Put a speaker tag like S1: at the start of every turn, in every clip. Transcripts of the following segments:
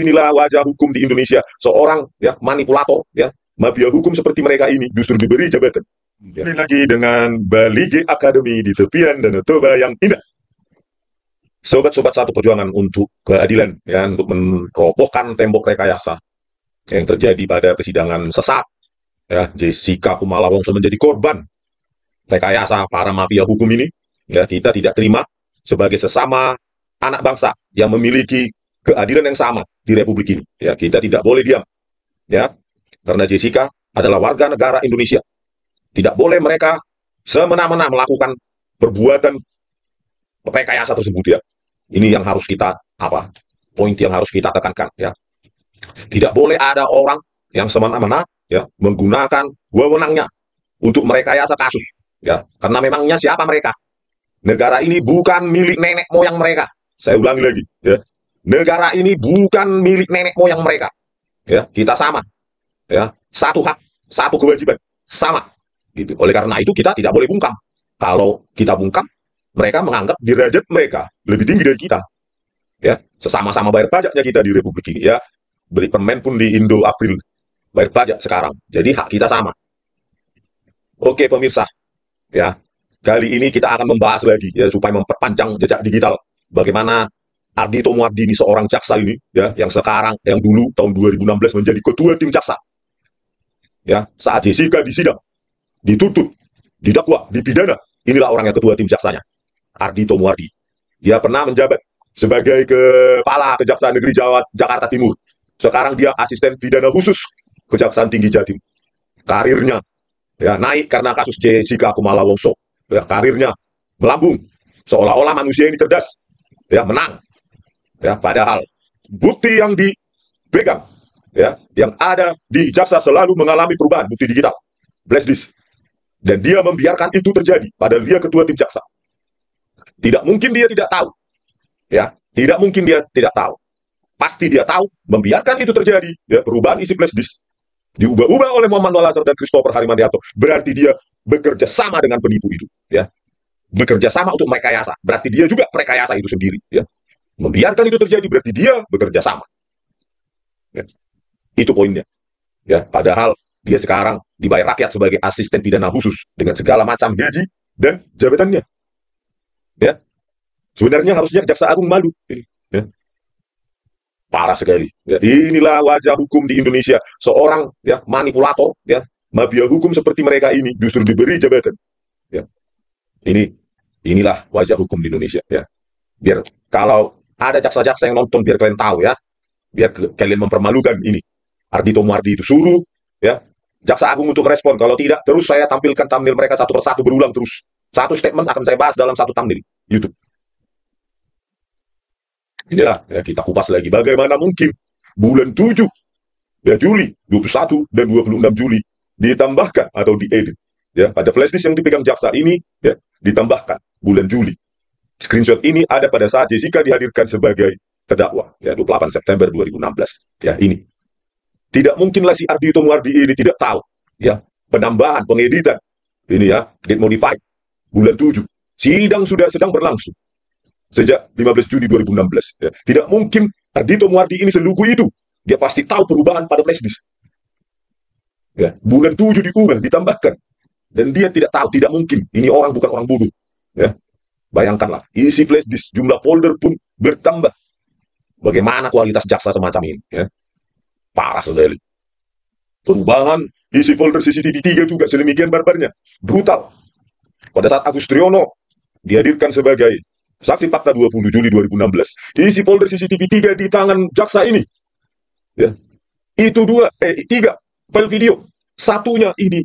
S1: inilah wajah hukum di Indonesia. Seorang ya manipulator, ya mafia hukum seperti mereka ini justru diberi jabatan. Ini lagi dengan Balige Academy di tepian Danau Toba yang indah. Sobat-sobat satu perjuangan untuk keadilan, ya, untuk merobohkan tembok rekayasa yang terjadi pada persidangan sesat. Ya, Jessica Kumala Wongso menjadi korban rekayasa para mafia hukum ini. Ya, kita tidak terima sebagai sesama anak bangsa yang memiliki keadilan yang sama di Republik ini. Ya, kita tidak boleh diam. Ya, karena Jessica adalah warga negara Indonesia. Tidak boleh mereka semena-mena melakukan perbuatan rekayasa tersebut, ya. Ini yang harus kita poin yang harus kita tekankan, ya. Tidak boleh ada orang yang semena-mena ya menggunakan wewenangnya untuk merekayasa kasus, ya. Karena memangnya siapa mereka? Negara ini bukan milik nenek moyang mereka. Saya ulangi lagi, ya. Negara ini bukan milik nenek moyang mereka. Ya, kita sama. Ya, satu hak, satu kewajiban, sama. Gitu. Oleh karena itu kita tidak boleh bungkam. Kalau kita bungkam, mereka menganggap derajat mereka lebih tinggi dari kita. Ya, sesama-sama bayar pajaknya kita di Republik ini, ya. Beli permen pun di Indo April bayar pajak sekarang. Jadi hak kita sama. Oke pemirsa, ya. Kali ini kita akan membahas lagi, ya, supaya memperpanjang jejak digital. Bagaimana Ardhito Muardini, seorang jaksa ini, ya, yang sekarang, yang dulu tahun 2016 menjadi ketua tim jaksa. Ya, saat Jessica disidang, dituntut, didakwa, dipidana, inilah orang yang ketua tim jaksanya. Ardhito Muardini. Dia pernah menjabat sebagai kepala Kejaksaan Negeri Jakarta Timur. Sekarang dia asisten pidana khusus Kejaksaan Tinggi Jatim. Karirnya ya naik karena kasus Jessica Kumala Wongso. Ya, karirnya melambung. Seolah-olah manusia ini cerdas. Ya, menang. Ya, padahal bukti yang dipegang, ya, yang ada di jaksa selalu mengalami perubahan bukti digital, flash disk. Dan dia membiarkan itu terjadi, padahal dia ketua tim jaksa. Tidak mungkin dia tidak tahu. Ya, tidak mungkin dia tidak tahu. Pasti dia tahu, membiarkan itu terjadi, ya, perubahan isi flash disk diubah-ubah oleh Muhammad Wal-Azhar dan Christopher Harimandianto. Berarti dia bekerja sama dengan penipu itu, ya. Bekerja sama untuk merekayasa. Berarti dia juga merekayasa itu sendiri, ya. Membiarkan itu terjadi berarti dia bekerja sama. Ya. Itu poinnya. Ya, padahal dia sekarang dibayar rakyat sebagai asisten pidana khusus dengan segala macam gaji dan jabatannya. Ya, sebenarnya harusnya Jaksa Agung malu. Ya. Parah sekali. Ya, inilah wajah hukum di Indonesia. Seorang ya manipulator, ya mafia hukum seperti mereka ini justru diberi jabatan. Ya. Inilah wajah hukum di Indonesia. Ya. Biar kalau ada jaksa-jaksa yang nonton, biar kalian tahu, ya. Biar kalian mempermalukan ini. Ardhito Muardini itu suruh, ya, Jaksa Agung untuk merespon. Kalau tidak, terus saya tampilkan thumbnail mereka satu persatu berulang terus. Satu statement akan saya bahas dalam satu thumbnail YouTube. Inilah, ya, kita kupas lagi. Bagaimana mungkin bulan 7, ya, Juli, 21 dan 26 Juli ditambahkan atau diedit. Ya, pada flash disk yang dipegang jaksa ini, ya, ditambahkan bulan Juli. Screenshot ini ada pada saat Jessica dihadirkan sebagai terdakwa, ya, 28 September 2016. Ya, ini. Tidak mungkinlah si Ardhito Muardini ini tidak tahu, ya, penambahan, pengeditan. Ini, ya, get modified. Bulan 7. Sidang sudah sedang berlangsung sejak 15 Juni 2016. Ya. Tidak mungkin Ardhito Muardini ini selugu itu. Dia pasti tahu perubahan pada flash disk. Ya, bulan 7 diubah, ditambahkan. Dan dia tidak tahu, tidak mungkin. Ini orang bukan orang bodoh. Ya. Bayangkanlah, isi flash disk, jumlah folder pun bertambah. Bagaimana kualitas jaksa semacam ini? Ya. Parah sekali. Perubahan isi folder CCTV 3 juga sedemikian barbarnya. Brutal. Pada saat Agus Triyono dihadirkan sebagai saksi fakta 20 Juli 2016. Isi folder CCTV 3 di tangan jaksa ini. Ya. Itu 3 file video. Satunya ini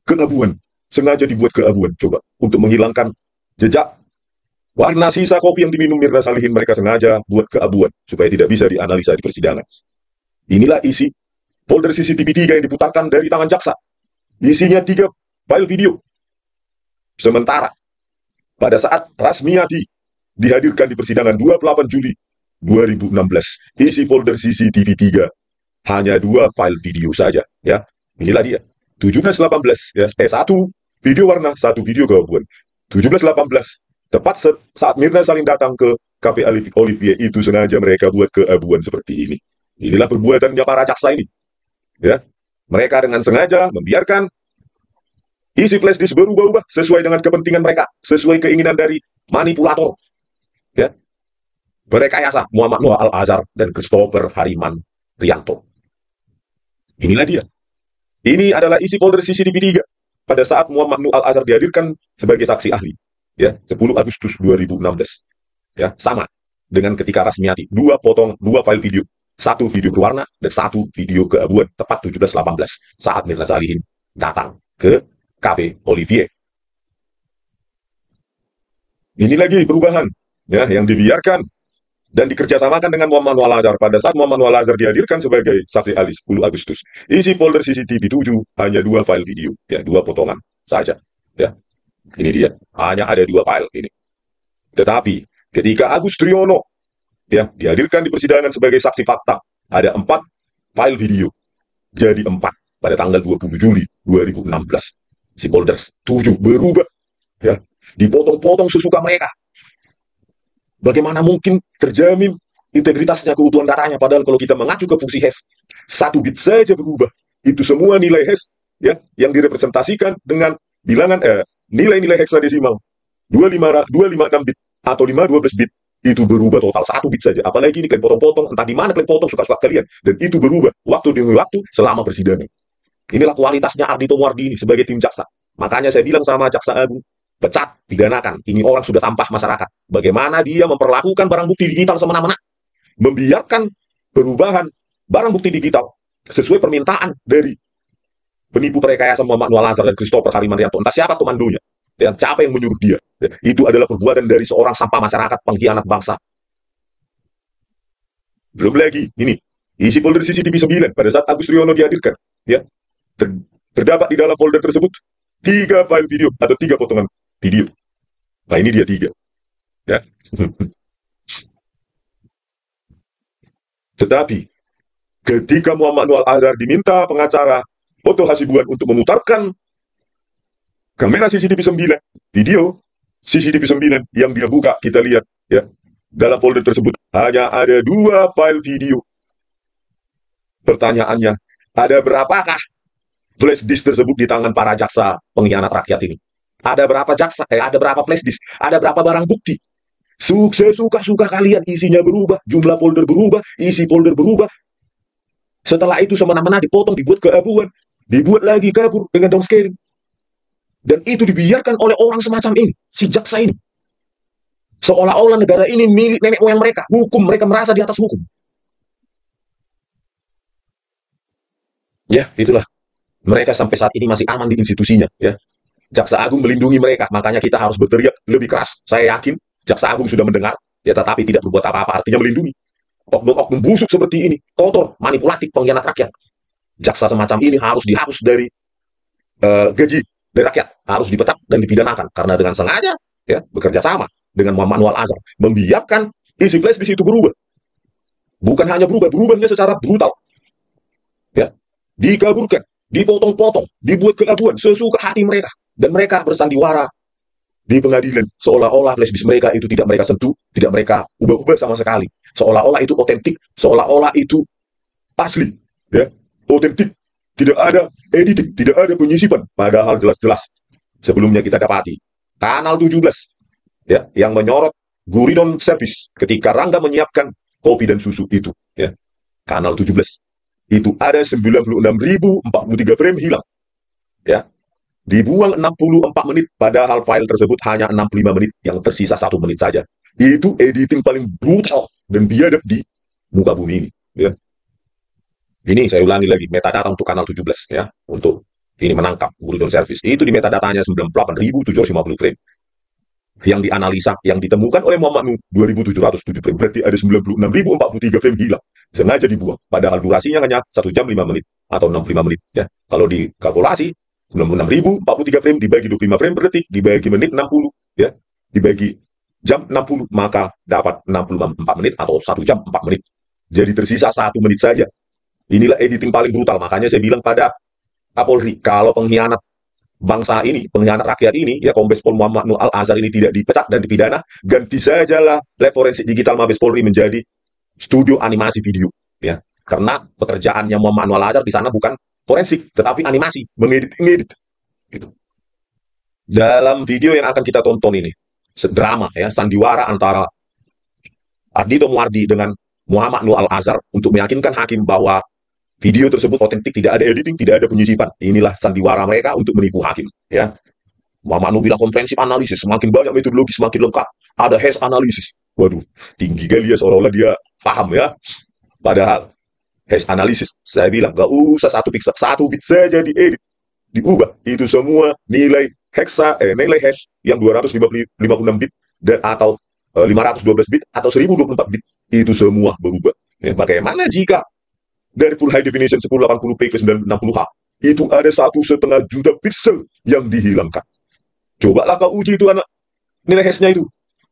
S1: keabuan. Sengaja dibuat keabuan. Coba. Untuk menghilangkan jejak warna sisa kopi yang diminum Mirna Salihin, mereka sengaja buat keabuan. Supaya tidak bisa dianalisa di persidangan. Inilah isi folder CCTV 3 yang diputarkan dari tangan jaksa. Isinya 3 file video. Sementara pada saat Rasmiati dihadirkan di persidangan 28 Juli 2016, isi folder CCTV 3 hanya 2 file video saja, ya. Inilah dia. 17-18, ya, 1 video warna, 1 video keabuan. 17-18, tepat saat Mirna Salihin datang ke Cafe Olivier, itu sengaja mereka buat keabuan seperti ini. Inilah perbuatannya para jaksa ini. Ya, mereka dengan sengaja membiarkan isi flash disk berubah-ubah sesuai dengan kepentingan mereka, sesuai keinginan dari manipulator. Ya, berekayasa Muhammad Noah Al-Azhar dan Christopher Hariman Rianto. Inilah dia. Ini adalah isi folder CCTV 3 pada saat Muhammad Noah Al-Azhar dihadirkan sebagai saksi ahli. Ya, 10 Agustus 2016. Ya, sama dengan ketika Rasmiati, dua file video, satu video berwarna dan satu video keabuan, tepat 17.18 saat Mirna Salihin datang ke Cafe Olivier. Ini lagi perubahan ya yang dibiarkan dan dikerjasamakan dengan Muhammad Noah Al-Azhar pada saat Muhammad Noah Al-Azhar dihadirkan sebagai saksi ahli 10 Agustus. Isi folder CCTV 7 hanya dua file video, ya, dua potongan saja. Ya, ini dia, hanya ada dua file ini. Tetapi ketika Agus Triyono ya dihadirkan di persidangan sebagai saksi fakta, ada 4 file video jadi 4 pada tanggal 20 Juli 2016. Si folder 7 berubah ya, dipotong-potong sesuka mereka. Bagaimana mungkin terjamin integritasnya, keutuhan datanya, padahal kalau kita mengacu ke fungsi hash, 1 bit saja berubah, itu semua nilai hash ya yang direpresentasikan dengan bilangan nilai-nilai heksadesimal 256 bit atau 512 bit itu berubah total 1 bit saja. Apalagi ini kalian potong-potong, entah di mana kalian potong, suka-suka kalian, dan itu berubah waktu demi waktu selama persidangan. Inilah kualitasnya Ardhito Muardini sebagai tim jaksa. Makanya saya bilang sama Jaksa Agung, pecat, pidanakan. Ini orang sudah sampah masyarakat. Bagaimana dia memperlakukan barang bukti digital semena-mena, membiarkan perubahan barang bukti digital sesuai permintaan dari penipu perekayasa Muhammad Noah Al-Azhar dan Christopher Hariman Rianto. Entah siapa komandonya, dan siapa yang menyuruh dia. Itu adalah perbuatan dari seorang sampah masyarakat, pengkhianat bangsa. Belum lagi, ini, isi folder CCTV 9 pada saat Agus Triyono dihadirkan. Ya, terdapat di dalam folder tersebut 3 file video atau 3 potongan video. Nah, ini dia 3. Ya. Tetapi ketika Muhammad Noah Al-Azhar diminta pengacara Otto Hasibuan untuk memutarkan kamera CCTV 9, video CCTV 9 yang dia buka, kita lihat ya, dalam folder tersebut hanya ada 2 file video. Pertanyaannya, ada berapakah flash disk tersebut di tangan para jaksa pengkhianat rakyat ini? Ada berapa ada berapa flash disk? Ada berapa barang bukti? Sesuka-suka kalian, isinya berubah, jumlah folder berubah, isi folder berubah. Setelah itu semena-mena dipotong, dibuat keabuan, dibuat lagi kabur dengan downscaling. Dan itu dibiarkan oleh orang semacam ini, si jaksa ini. Seolah-olah negara ini milik nenek moyang mereka, hukum mereka merasa di atas hukum. Ya, itulah. Mereka sampai saat ini masih aman di institusinya, ya. Jaksa Agung melindungi mereka, makanya kita harus berteriak lebih keras. Saya yakin Jaksa Agung sudah mendengar, ya, tetapi tidak berbuat apa-apa, artinya melindungi. Oknum-oknum busuk seperti ini, kotor, manipulatif, pengkhianat rakyat. Jaksa semacam ini harus dihapus dari gaji dari rakyat, harus dipecat dan dipidanakan karena dengan sengaja ya bekerja sama dengan Muhammad Noah Al-Azhar membiarkan isi flash di situ berubah. Bukan hanya berubahnya secara brutal. Ya, dikaburkan, dipotong-potong, dibuat keabuan sesuka hati mereka, dan mereka bersandiwara di pengadilan seolah-olah flash disk mereka itu tidak mereka sentuh, tidak mereka ubah-ubah sama sekali, seolah-olah itu otentik, seolah-olah itu asli, ya, otentik, tidak ada editing, tidak ada penyisipan, padahal jelas-jelas sebelumnya kita dapati Kanal 17 ya yang menyorot Guridon Service ketika Rangga menyiapkan kopi dan susu itu, ya, Kanal 17 itu ada 96.043 frame hilang, ya, dibuang 64 menit, padahal file tersebut hanya 65 menit, yang tersisa 1 menit saja. Itu editing paling brutal dan biadab di muka bumi ini, ya. Ini saya ulangi lagi, metadata untuk Kanal 17 ya, untuk ini menangkap Guridon Service itu di metadatanya 98.750 frame. Yang dianalisa, yang ditemukan oleh Muhammad Nuh 2.707 frame, berarti ada 96.043 frame hilang, sengaja dibuang, padahal durasinya hanya 1 jam 5 menit atau 65 menit, ya. Kalau dikalkulasi 96.043 frame dibagi 25 frame per detik, dibagi menit 60, ya, dibagi jam 60, maka dapat 64 menit atau 1 jam 4 menit. Jadi tersisa 1 menit saja. Inilah editing paling brutal, makanya saya bilang pada Kapolri, kalau pengkhianat bangsa ini, pengkhianat rakyat ini, ya, Kombes Pol Muhammad Noah Al-Azhar ini tidak dipecat dan dipidana, ganti sajalah Lab Forensik Digital Mabes Polri menjadi studio animasi video, ya. Karena pekerjaannya Muhammad Anwar Al-Azhar di sana bukan forensik, tetapi animasi, mengedit. Gitu. Dalam video yang akan kita tonton ini, drama ya, sandiwara antara Ardhito Muardi dengan Muhammad Anwar Al-Azhar untuk meyakinkan hakim bahwa video tersebut otentik, tidak ada editing, tidak ada penyisipan. Inilah sandiwara mereka untuk menipu hakim. Ya, Muhammad Anwar bilang komprehensif analisis, semakin banyak metodologi semakin lengkap. Ada hash analisis. Waduh, tinggi kali ya, seolah-olah dia paham ya. Padahal hash analisis, saya bilang gak usah 1 pixel, 1 bit saja diedit, diubah. Itu semua nilai nilai hash yang 256 bit dan atau 512 bit atau 1024 bit itu semua berubah. Ya, bagaimana jika dari full high definition 1080p ke 960h itu ada 1,5 juta pixel yang dihilangkan? Cobalah kau uji itu anak nilai hashnya itu.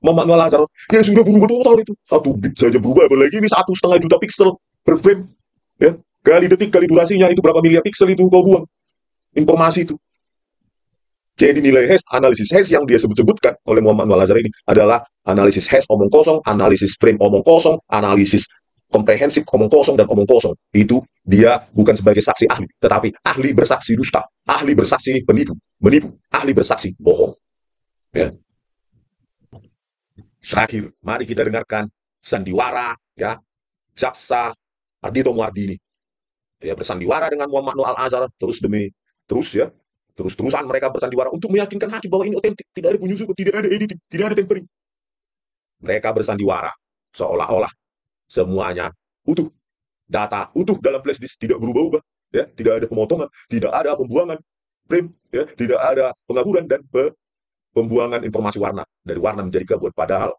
S1: Muhammad Anwar Al-Azhar ya sudah berubah total itu. 1 bit saja berubah, apalagi ini 1,5 juta pixel per frame. Ya, kali detik kali durasinya itu berapa miliar pixel itu kau buang informasi itu. Jadi nilai hash, analisis hash yang dia sebutkan oleh Muhammad Anwar Al-Azhar ini adalah analisis hash omong kosong, analisis frame omong kosong, analisis komprehensif omong kosong dan omong kosong. Itu dia bukan sebagai saksi ahli, tetapi ahli bersaksi dusta, ahli bersaksi menipu, ahli bersaksi bohong. Ya. Terakhir, mari kita dengarkan sandiwara ya jaksa Ardhito Muardi ini. Ya, bersandiwara dengan Muhammad Anwar Al-Azhar terus-terusan mereka bersandiwara untuk meyakinkan hakim bahwa ini otentik, tidak ada penyusup, tidak ada editing, tidak ada tempering. Mereka bersandiwara seolah-olah semuanya utuh, data utuh dalam flash disk, tidak berubah-ubah, ya, tidak ada pemotongan, tidak ada pembuangan frame, ya, tidak ada pengaburan dan pembuangan informasi warna dari warna menjadi gabut. Padahal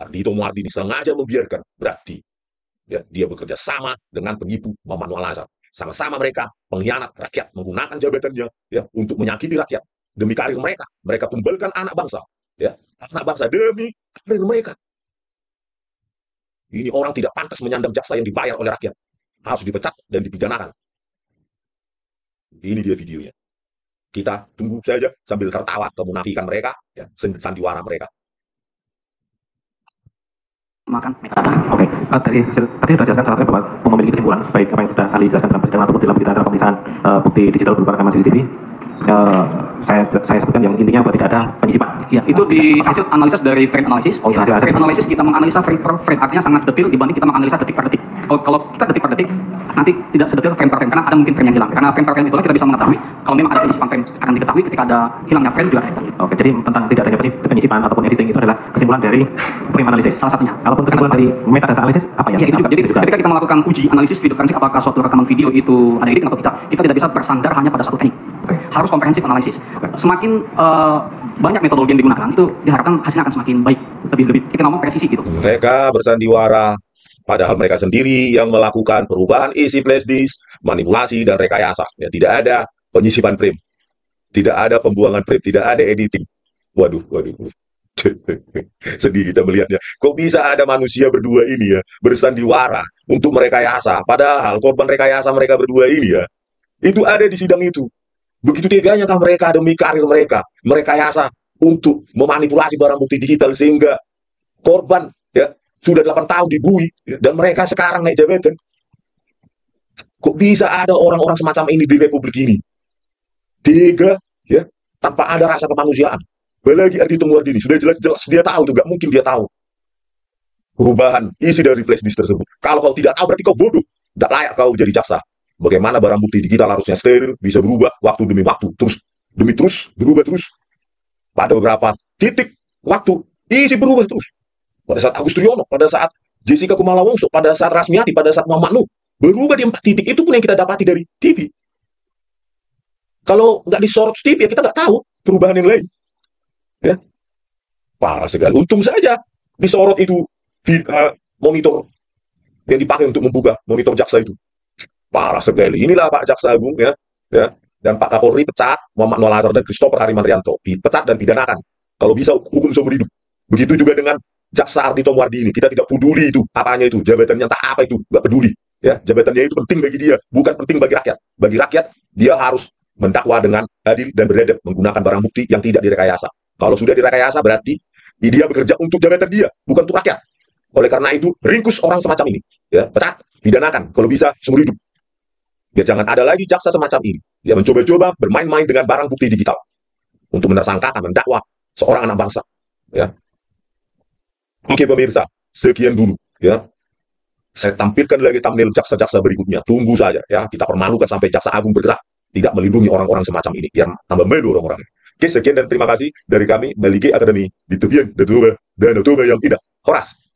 S1: Ardhito Muardi ini sengaja membiarkan, berarti ya, dia bekerja sama dengan penipu Muhammad Anwar Al-Azhar. Sama-sama mereka pengkhianat rakyat, menggunakan jabatannya ya untuk menyakiti rakyat demi karir mereka. Mereka tumbalkan anak bangsa, ya, anak bangsa demi karir mereka. Ini orang tidak pantas menyandang jaksa yang dibayar oleh rakyat, harus dipecat dan dipidanakan. Ini dia videonya. Kita tunggu saja sambil tertawa kemunafikan mereka, ya, sandiwara mereka.
S2: Makan metadata. Oke. Tadi sudah jelaskan salah satu bahwa memiliki kesimpulan baik apa yang sudah ahli jelaskan dalam persidangan ataupun dalam berita acara pemeriksaan bukti digital berupa rekaman CCTV. Saya sebutkan yang intinya bahwa tidak ada penyisipan.
S3: Ya, itu di hasil analisis dari frame analysis.
S2: Oh, ya,
S3: frame analysis kita menganalisa frame per frame, artinya sangat detail dibanding kita menganalisa detik per detik. Kalau kita detik per detik, nanti tidak sedetail frame per frame karena ada mungkin frame yang hilang. Karena frame per frame itulah kita bisa mengetahui kalau memang ada penyisipan frame, akan diketahui ketika ada hilangnya frame juga.
S2: Oke, jadi tentang tidak adanya penyisipan ataupun editing itu adalah kesimpulan dari frame analysis.
S3: Salah satunya.
S2: Kalaupun kesimpulan dari metadata analysis apa ya?
S3: Ya, itu juga. Jadi ketika kita melakukan uji analisis video forensik apakah suatu rekaman video itu ada editing atau tidak, kita tidak bisa bersandar hanya pada satu teknik. Harus komprehensif analisis. Semakin banyak metodologi yang digunakan, itu diharapkan hasilnya akan semakin baik, lebih kita ngomong presisi gitu.
S1: Mereka bersandiwara, padahal mereka sendiri yang melakukan perubahan isi flash disk, manipulasi dan rekayasa. Ya, tidak ada penyisipan frame, tidak ada pembuangan frame, tidak ada editing. Waduh. Sedih kita melihatnya. Kok bisa ada manusia berdua ini ya bersandiwara untuk merekayasa, padahal korban rekayasa mereka berdua ini ya itu ada di sidang itu. Begitu teganya kan mereka demi karir mereka merekayasa untuk memanipulasi barang bukti digital sehingga korban ya sudah 8 tahun dibui ya, dan mereka sekarang naik jabatan. Kok bisa ada orang-orang semacam ini di republik ini? Tega ya, tanpa ada rasa kemanusiaan. Apalagi Ardhito Muardi ini sudah jelas-jelas dia tahu tuh, gak mungkin dia tahu perubahan isi dari flash disk tersebut. Kalau kau tidak tahu berarti kau bodoh, tidak layak kau jadi jaksa. Bagaimana barang bukti digital harusnya steril, bisa berubah waktu demi waktu, terus berubah terus. Pada beberapa titik waktu, isi berubah terus. Pada saat Agus Triyono, pada saat Jessica Kumala Wongso, pada saat Rasmiati, pada saat Muhammad Nuh, berubah di 4 titik. Itu pun yang kita dapati dari TV. Kalau nggak disorot TV, ya kita nggak tahu perubahan yang lain. Ya, parah sekali. Untung saja disorot itu monitor yang dipakai untuk membuka monitor jaksa itu. Parah sekali. Inilah Pak Jaksa Agung ya, dan Pak Kapolri pecat Muhammad Anwar Al-Azhar dan Christopher Harimanrianto, dipecat dan pidanakan. Kalau bisa hukum seumur hidup. Begitu juga dengan Jaksa Ardhito Muardi ini, kita tidak peduli itu apanya itu, jabatannya entah apa itu, nggak peduli. Ya, jabatannya itu penting bagi dia, bukan penting bagi rakyat. Bagi rakyat, dia harus mendakwa dengan adil dan beradab menggunakan barang bukti yang tidak direkayasa. Kalau sudah direkayasa berarti dia bekerja untuk jabatan dia, bukan untuk rakyat. Oleh karena itu, ringkus orang semacam ini, ya, pecat pidanakan, kalau bisa seumur hidup. Biar jangan ada lagi jaksa semacam ini yang mencoba-coba bermain-main dengan barang bukti digital untuk mentersangkakan, mendakwa seorang anak bangsa. Ya. Oke pemirsa, sekian dulu. Ya. Saya tampilkan lagi thumbnail jaksa-jaksa berikutnya. Tunggu saja. Ya, kita permalukan sampai jaksa agung bergerak tidak melindungi orang-orang semacam ini, biar tambah malu orang-orang. Oke, sekian dan terima kasih dari kami Baligi Academy di tepian Danau Toba yang indah. Horas.